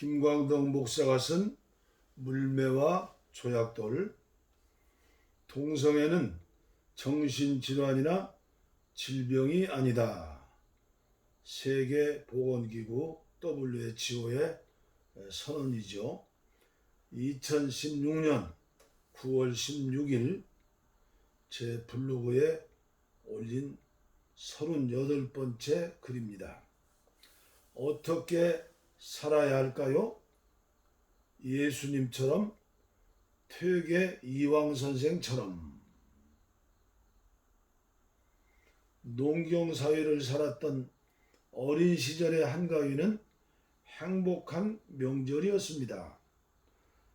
김광덕 목사가 쓴 물매와 조약돌. 동성애는 정신질환이나 질병이 아니다. 세계보건기구 WHO의 선언이죠. 2016년 9월 16일 제 블로그에 올린 38번째 글입니다. 어떻게 살아야 할까요? 예수님처럼, 퇴계 이황선생처럼. 농경사회를 살았던 어린 시절의 한가위는 행복한 명절이었습니다.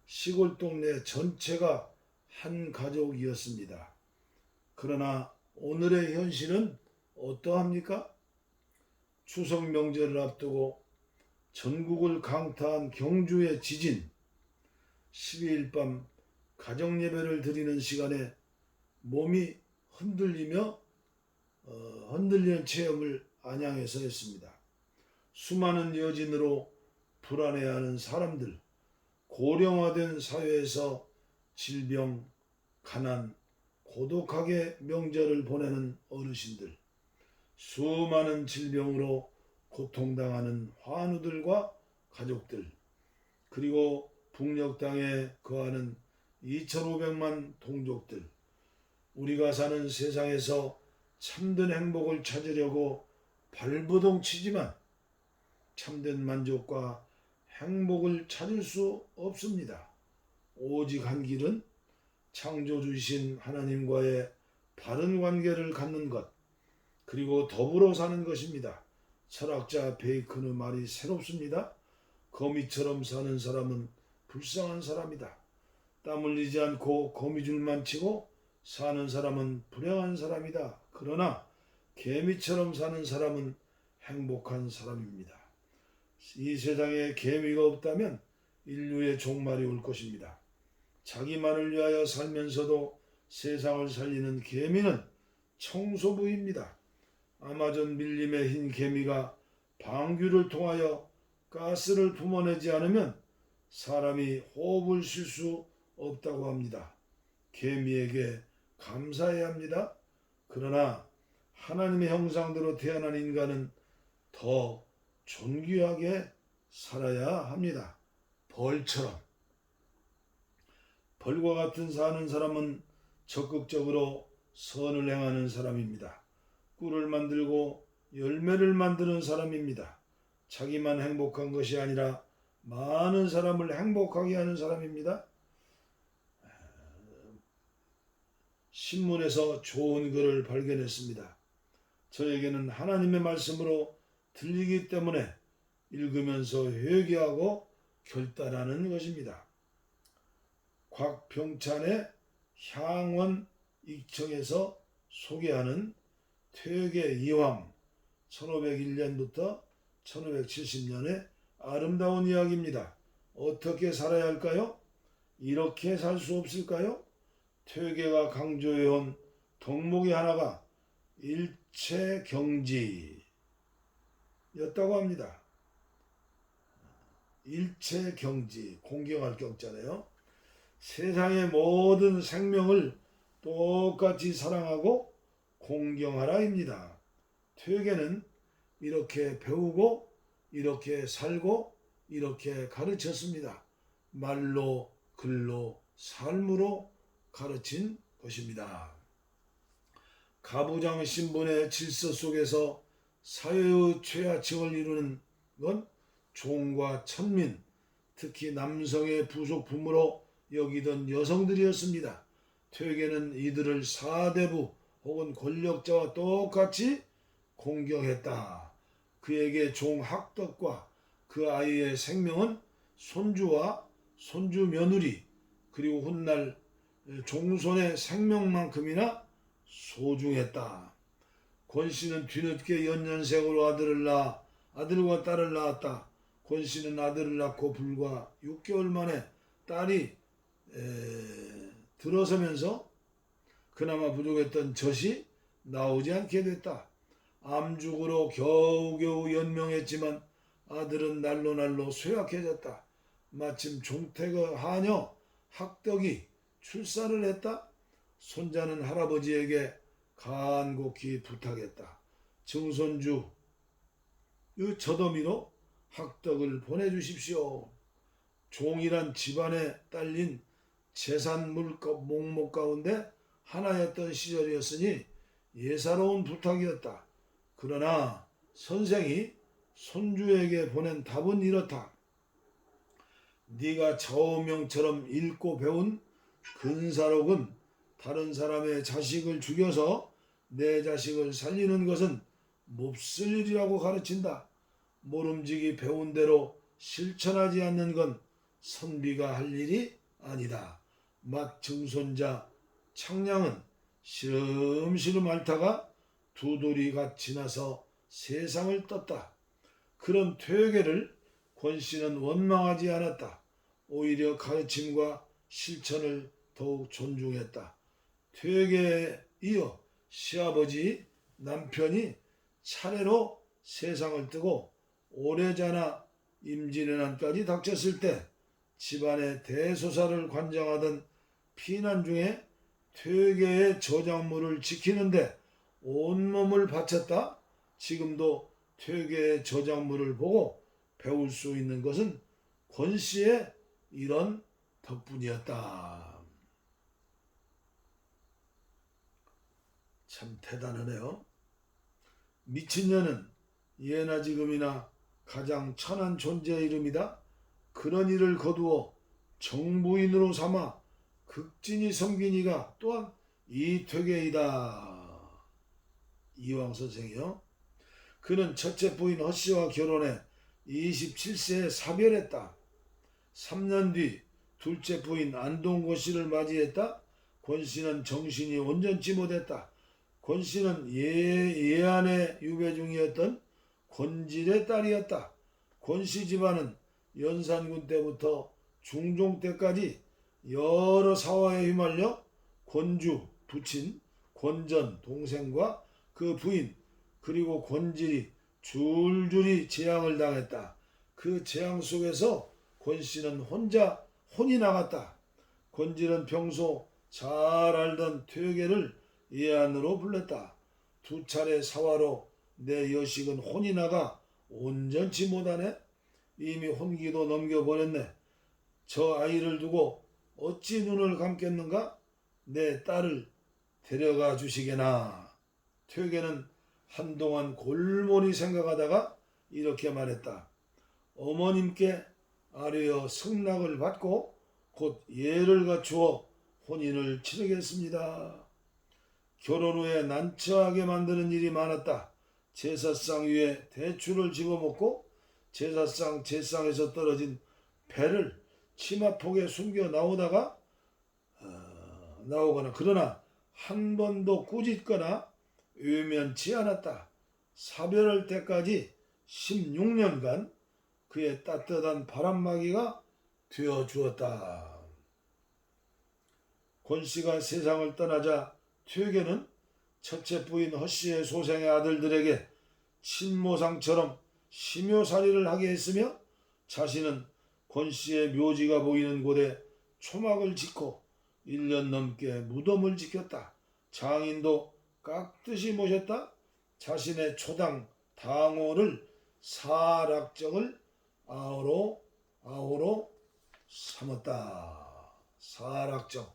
시골 동네 전체가 한 가족이었습니다. 그러나 오늘의 현실은 어떠합니까? 추석 명절을 앞두고 전국을 강타한 경주의 지진, 12일 밤 가정예배를 드리는 시간에 몸이 흔들리는 체험을 안양에서 했습니다. 수많은 여진으로 불안해하는 사람들, 고령화된 사회에서 질병, 가난, 고독하게 명절을 보내는 어르신들, 수많은 질병으로 고통당하는 환우들과 가족들, 그리고 북녘 땅에 거하는 2,500만 동족들, 우리가 사는 세상에서 참된 행복을 찾으려고 발버둥 치지만 참된 만족과 행복을 찾을 수 없습니다. 오직 한 길은 창조주이신 하나님과의 바른 관계를 갖는 것, 그리고 더불어 사는 것입니다. 철학자 베이컨의 말이 새롭습니다. 거미처럼 사는 사람은 불쌍한 사람이다. 땀 흘리지 않고 거미줄만 치고 사는 사람은 불행한 사람이다. 그러나 개미처럼 사는 사람은 행복한 사람입니다. 이 세상에 개미가 없다면 인류의 종말이 올 것입니다. 자기만을 위하여 살면서도 세상을 살리는 개미는 청소부입니다. 아마존 밀림의 흰 개미가 방귀를 통하여 가스를 뿜어내지 않으면 사람이 호흡을 쉴 수 없다고 합니다. 개미에게 감사해야 합니다. 그러나 하나님의 형상대로 태어난 인간은 더 존귀하게 살아야 합니다. 벌처럼. 벌과 같은 사는 사람은 적극적으로 선을 행하는 사람입니다. 꿀을 만들고 열매를 만드는 사람입니다. 자기만 행복한 것이 아니라 많은 사람을 행복하게 하는 사람입니다. 신문에서 좋은 글을 발견했습니다. 저에게는 하나님의 말씀으로 들리기 때문에 읽으면서 회개하고 결단하는 것입니다. 곽병찬의 향원 익청에서 소개하는 퇴계 이황, 1501년부터 1570년의 아름다운 이야기입니다. 어떻게 살아야 할까요? 이렇게 살 수 없을까요? 퇴계가 강조해온 덕목의 하나가 일체경지였다고 합니다. 일체경지, 공경할 경자네요. 세상의 모든 생명을 똑같이 사랑하고 공경하라입니다. 퇴계는 이렇게 배우고 이렇게 살고 이렇게 가르쳤습니다. 말로, 글로, 삶으로 가르친 것입니다. 가부장 신분의 질서 속에서 사회의 최하층을 이루는 건 종과 천민, 특히 남성의 부속품으로 여기던 여성들이었습니다. 퇴계는 이들을 사대부 혹은 권력자와 똑같이 공경했다. 그에게 종 학덕과 그 아이의 생명은 손주와 손주 며느리, 그리고 훗날 종손의 생명만큼이나 소중했다. 권씨는 뒤늦게 연년생으로 아들과 딸을 낳았다. 권씨는 아들을 낳고 불과 6개월 만에 딸이 들어서면서 그나마 부족했던 젖이 나오지 않게 됐다. 암죽으로 겨우겨우 연명했지만 아들은 날로 날로 쇠약해졌다. 마침 종택의 하녀 학덕이 출산을 했다. 손자는 할아버지에게 간곡히 부탁했다. 증손주 이 저더미로 학덕을 보내주십시오. 종이란 집안에 딸린 재산 목록 가운데 하나였던 시절이었으니 예사로운 부탁이었다. 그러나 선생이 손주에게 보낸 답은 이렇다. 네가 좌우명처럼 읽고 배운 근사록은 다른 사람의 자식을 죽여서 내 자식을 살리는 것은 몹쓸 일이라고 가르친다. 모름지기 배운 대로 실천하지 않는 건 선비가 할 일이 아니다. 맏 증손자 창량은 시름시름 앓다가 두 돌이 갓 지나서 세상을 떴다. 그런 퇴계를 권씨는 원망하지 않았다. 오히려 가르침과 실천을 더욱 존중했다. 퇴계에 이어 시아버지, 남편이 차례로 세상을 뜨고 오래자나 임진왜란까지 닥쳤을 때 집안의 대소사를 관장하던 피난 중에 퇴계의 저작물을 지키는데 온몸을 바쳤다. 지금도 퇴계의 저작물을 보고 배울 수 있는 것은 권씨의 이런 덕분이었다. 참 대단하네요. 미친년은 예나 지금이나 가장 천한 존재의 이름이다. 그런 일을 거두어 정부인으로 삼아 극진히 섬긴 이가 또한 이퇴계이다. 이황 선생이요. 그는 첫째 부인 허씨와 결혼해 27세에 사별했다. 3년 뒤 둘째 부인 안동권 씨를 맞이했다. 권씨는 정신이 온전치 못했다. 권씨는 예안의 유배 중이었던 권질의 딸이었다. 권씨 집안은 연산군 때부터 중종 때까지 여러 사화에 휘말려 권주 부친, 권전 동생과 그 부인 그리고 권질이 줄줄이 재앙을 당했다. 그 재앙 속에서 권씨는 혼자 혼이 나갔다. 권질은 평소 잘 알던 퇴계를 예안으로 불렀다. 두 차례 사화로 내 여식은 혼이 나가 온전치 못하네. 이미 혼기도 넘겨버렸네. 저 아이를 두고 어찌 눈을 감겠는가? 내 딸을 데려가 주시게나. 퇴계는 한동안 골몰이 생각하다가 이렇게 말했다. 어머님께 아뢰어 승낙을 받고 곧 예를 갖추어 혼인을 치르겠습니다. 결혼 후에 난처하게 만드는 일이 많았다. 제사상 위에 대추를 집어먹고 제사상 제상에서 떨어진 배를 치마폭에 숨겨 나오거나 그러나 한 번도 꾸짖거나 외면치 않았다. 사별할 때까지 16년간 그의 따뜻한 바람막이가 되어 주었다. 권씨가 세상을 떠나자 퇴계는 첫째 부인 허씨의 소생의 아들들에게 친모상처럼 심요살이를 하게 했으며 자신은 권씨의 묘지가 보이는 곳에 초막을 짓고 1년 넘게 무덤을 지켰다. 장인도 깍듯이 모셨다. 자신의 초당 당호를 사락정을 아우로 삼았다. 사락정,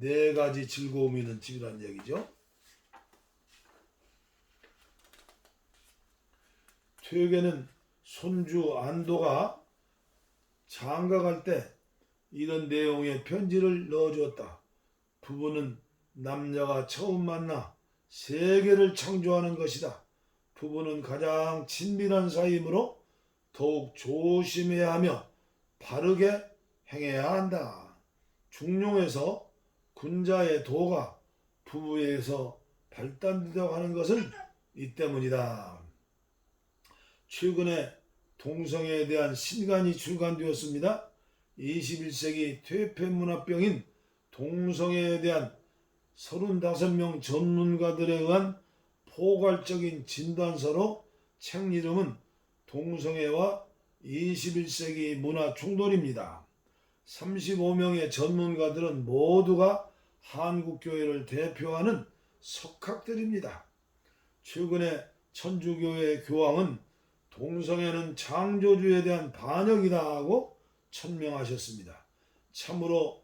4가지 즐거움이 있는 집이란 얘기죠. 퇴계는 손주 안도가 장가갈 때 이런 내용의 편지를 넣어주었다. 부부는 남녀가 처음 만나 세계를 창조하는 것이다. 부부는 가장 친밀한 사이이므로 더욱 조심해야 하며 바르게 행해야 한다. 중용에서 군자의 도가 부부에게서 발단되도록 하는 것은 이 때문이다. 최근에 동성애에 대한 신간이 출간되었습니다. 21세기 퇴폐문화병인 동성애에 대한 35명 전문가들에 의한 포괄적인 진단서로 책 이름은 동성애와 21세기 문화 충돌입니다. 35명의 전문가들은 모두가 한국교회를 대표하는 석학들입니다. 최근에 천주교회 교황은 동성애는 창조주에 대한 반역이다 하고 천명하셨습니다. 참으로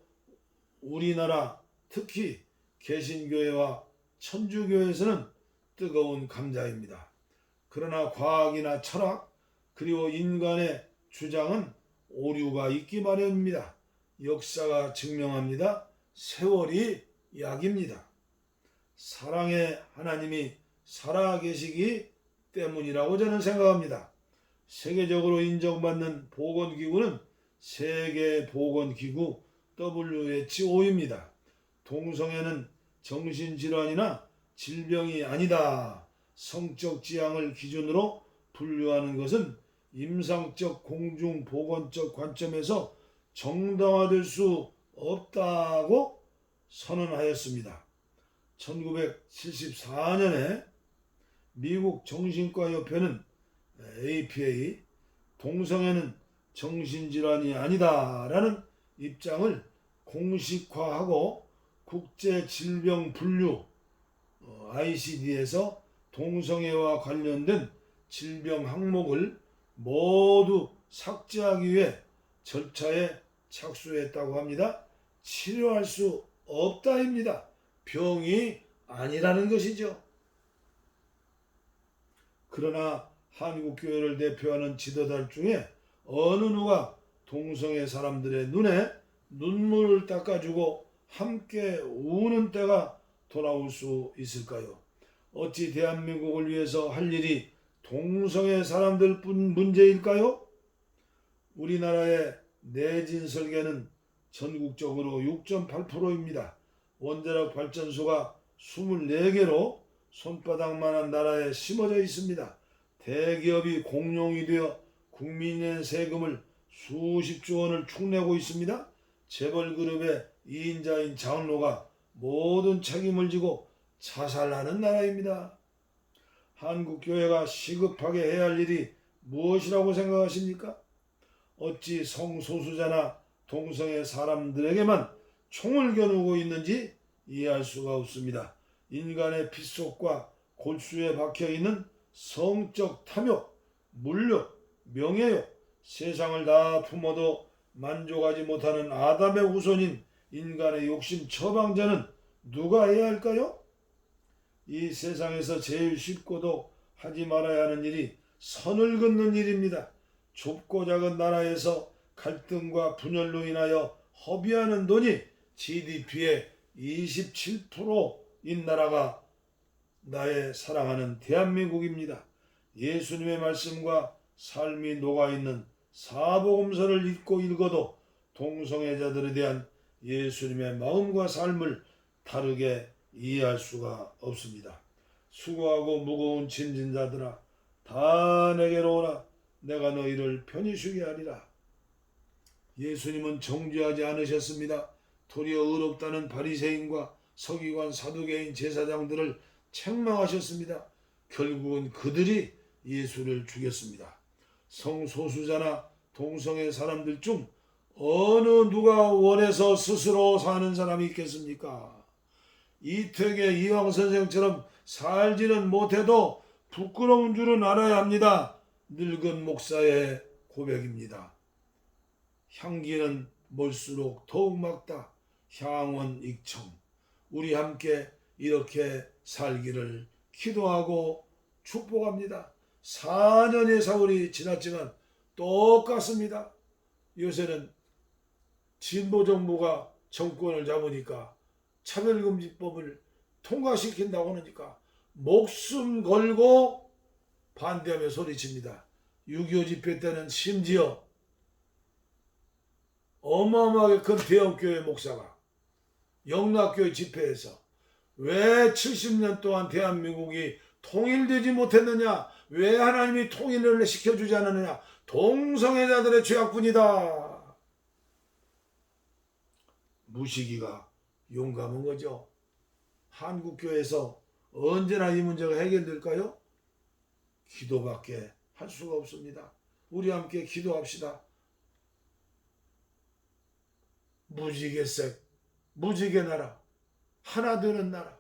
우리나라 특히 개신교회와 천주교회에서는 뜨거운 감자입니다. 그러나 과학이나 철학 그리고 인간의 주장은 오류가 있기 마련입니다. 역사가 증명합니다. 세월이 약입니다. 사랑의 하나님이 살아계시기 때문이라고 저는 생각합니다. 세계적으로 인정받는 보건기구는 세계보건기구 WHO입니다. 동성애는 정신질환이나 질병이 아니다. 성적 지향을 기준으로 분류하는 것은 임상적 공중보건적 관점에서 정당화될 수 없다고 선언하였습니다. 1974년에 미국 정신과협회는 APA 동성애는 정신질환이 아니다라는 입장을 공식화하고 국제질병분류 ICD에서 동성애와 관련된 질병 항목을 모두 삭제하기 위해 절차에 착수했다고 합니다. 치료할 수 없다입니다. 병이 아니라는 것이죠. 그러나 한국교회를 대표하는 지도자들 중에 어느 누가 동성애 사람들의 눈에 눈물을 닦아주고 함께 우는 때가 돌아올 수 있을까요? 어찌 대한민국을 위해서 할 일이 동성애 사람들뿐 문제일까요? 우리나라의 내진 설계는 전국적으로 6.8%입니다. 원자력 발전소가 24개로 손바닥만한 나라에 심어져 있습니다. 대기업이 공룡이 되어 국민의 세금을 수십조 원을 축내고 있습니다. 재벌그룹의 2인자인 장로가 모든 책임을 지고 자살하는 나라입니다. 한국교회가 시급하게 해야 할 일이 무엇이라고 생각하십니까? 어찌 성소수자나 동성애 사람들에게만 총을 겨누고 있는지 이해할 수가 없습니다. 인간의 핏속과 골수에 박혀있는 성적 탐욕, 물욕, 명예욕, 세상을 다 품어도 만족하지 못하는 아담의 후손인 인간의 욕심 처방전은 누가 해야 할까요? 이 세상에서 제일 쉽고도 하지 말아야 하는 일이 선을 긋는 일입니다. 좁고 작은 나라에서 갈등과 분열로 인하여 허비하는 돈이 GDP의 27%인 나라가 나의 사랑하는 대한민국입니다. 예수님의 말씀과 삶이 녹아있는 사복음서를 읽고 읽어도 동성애자들에 대한 예수님의 마음과 삶을 다르게 이해할 수가 없습니다. 수고하고 무거운 짐진 자들아 다 내게로 오라. 내가 너희를 편히 쉬게 하리라. 예수님은 정죄하지 않으셨습니다. 도리어 의롭다는 바리새인과 서기관 사두개인 제사장들을 책망하셨습니다. 결국은 그들이 예수를 죽였습니다. 성소수자나 동성애 사람들 중 어느 누가 원해서 스스로 사는 사람이 있겠습니까? 이택의 이황 선생처럼 살지는 못해도 부끄러운 줄은 알아야 합니다. 늙은 목사의 고백입니다. 향기는 멀수록 더욱 막다. 향원 익청. 우리 함께 이렇게 살기를 기도하고 축복합니다. 4년의 세월이 지났지만 똑같습니다. 요새는 진보정부가 정권을 잡으니까 차별금지법을 통과시킨다고 하니까 목숨 걸고 반대하며 소리칩니다. 6.25 집회 때는 심지어 어마어마하게 큰 대형교회 목사가 영락교회 집회에서 왜 70년 동안 대한민국이 통일되지 못했느냐? 왜 하나님이 통일을 시켜주지 않았느냐? 동성애자들의 죄악뿐이다. 무시기가 용감한 거죠. 한국교회에서 언제나 이 문제가 해결될까요? 기도밖에 할 수가 없습니다. 우리 함께 기도합시다. 무지개색, 무지개 나라, 하나 되는 나라,